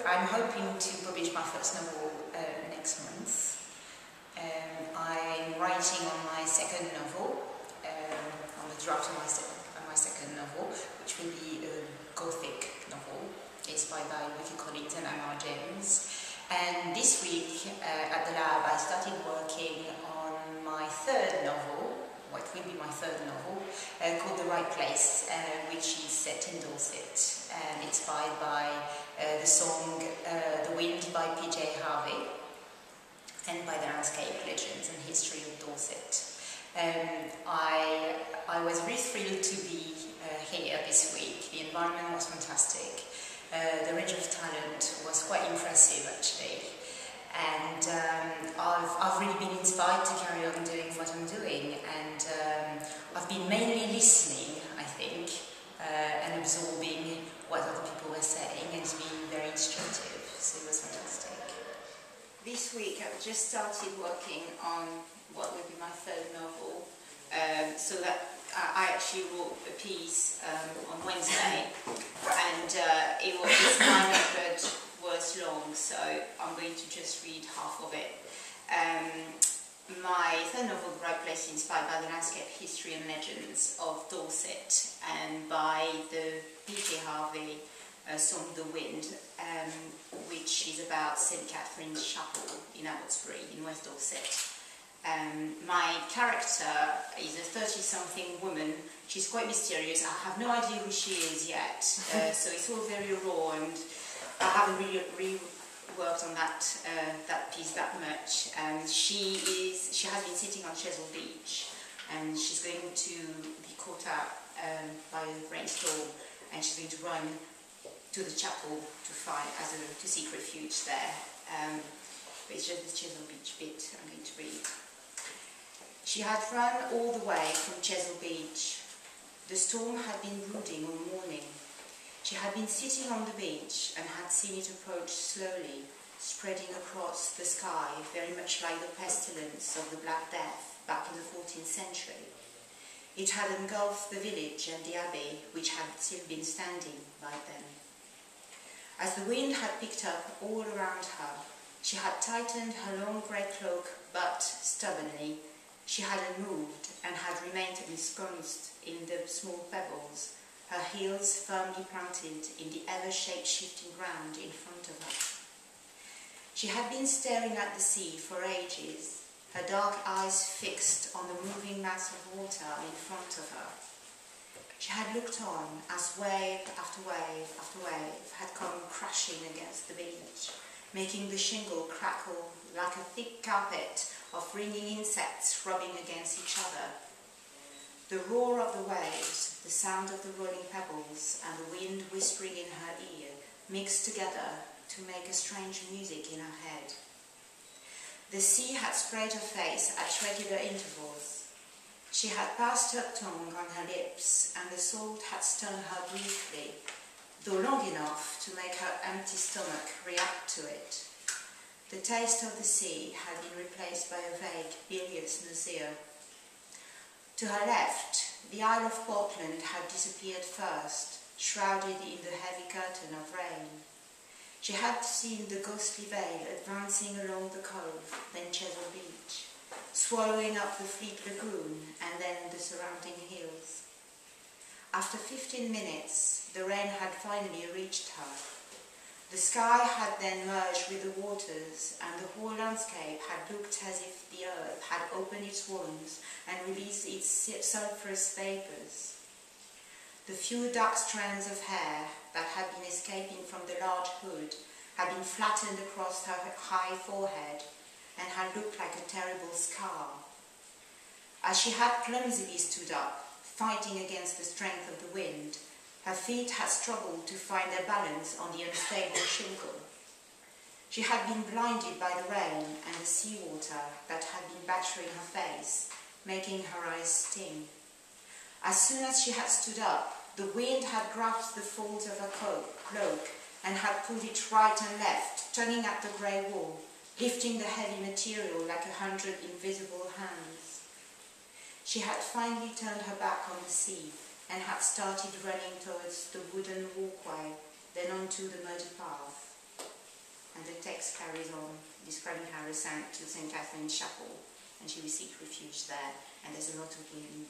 I'm hoping to publish my first novel next month. I'm writing on my second novel, on the draft of my second novel, which will be a Gothic novel, inspired by Wiki Collins and Amar James. And this week at the lab I started working on my third novel, what will be my third novel, called The Right Place, which is set in Dorset and inspired by the song The Wind by P.J. Harvey and by the landscape legends and history of Dorset. I was really thrilled to be here this week. The environment was fantastic. The range of talent was quite impressive actually. And I've really been inspired to carry on doing what I'm doing, and I've been mainly listening, I think, and absorbing what other people were saying, and it's been very instructive, so it was fantastic. This week I've just started working on what will be my third novel, so that I actually wrote a piece on Wednesday, and it was 900 words long, so I'm going to just read half of it. My third novel, The Right Place, is inspired by the landscape history and legends of Dorset and by the P.J. Harvey song The Wind, which is about St. Catherine's Chapel in Abbotsbury in West Dorset. My character is a 30-something woman. She's quite mysterious. I have no idea who she is yet, so it's all very raw, and I haven't really worked on that piece that much. She has been sitting on Chesil Beach, and she's going to be caught up by a rainstorm, and she's going to run to the chapel to seek refuge there. But it's just the Chesil Beach bit I'm going to read. She had run all the way from Chesil Beach. The storm had been brooding all morning. She had been sitting on the beach and had seen it approach slowly, spreading across the sky, very much like the pestilence of the Black Death back in the 14th century. It had engulfed the village and the abbey, which had still been standing by then. As the wind had picked up all around her, she had tightened her long grey cloak, but stubbornly, she hadn't moved and had remained ensconced in the small pebbles, her heels firmly planted in the ever shape-shifting ground in front of her. She had been staring at the sea for ages, her dark eyes fixed on the moving mass of water in front of her. She had looked on as wave after wave after wave had come crashing against the beach, making the shingle crackle like a thick carpet of ringing insects rubbing against each other. The roar of the waves, the sound of the rolling pebbles, and the wind whispering in her ear mixed together to make a strange music in her head. The sea had sprayed her face at regular intervals. She had passed her tongue on her lips, and the salt had stung her briefly, though long enough to make her empty stomach react to it. The taste of the sea had been replaced by a vague, bilious nausea. To her left, the Isle of Portland had disappeared first, shrouded in the heavy curtain of rain. She had seen the ghostly veil advancing along the cove, then Chesil Beach, swallowing up the Fleet Lagoon and then the surrounding hills. After 15 minutes, the rain had finally reached her. The sky had then merged with the waters, and the whole landscape had looked as if the earth had opened its wounds and released its sulphurous vapours. The few dark strands of hair that had been escaping from the large hood had been flattened across her high forehead and had looked like a terrible scar. As she had clumsily stood up, fighting against the strength of the wind, her feet had struggled to find their balance on the unstable shingle. She had been blinded by the rain and the seawater that had been battering her face, making her eyes sting. As soon as she had stood up, the wind had grasped the folds of her cloak and had pulled it right and left, tugging at the grey wool, lifting the heavy material like 100 invisible hands. She had finally turned her back on the sea and had started running towards the wooden walkway, then onto the muddy path. And the text carries on, describing how she sank to St. Catherine's Chapel, and she will seek refuge there, and there's a lot of wind.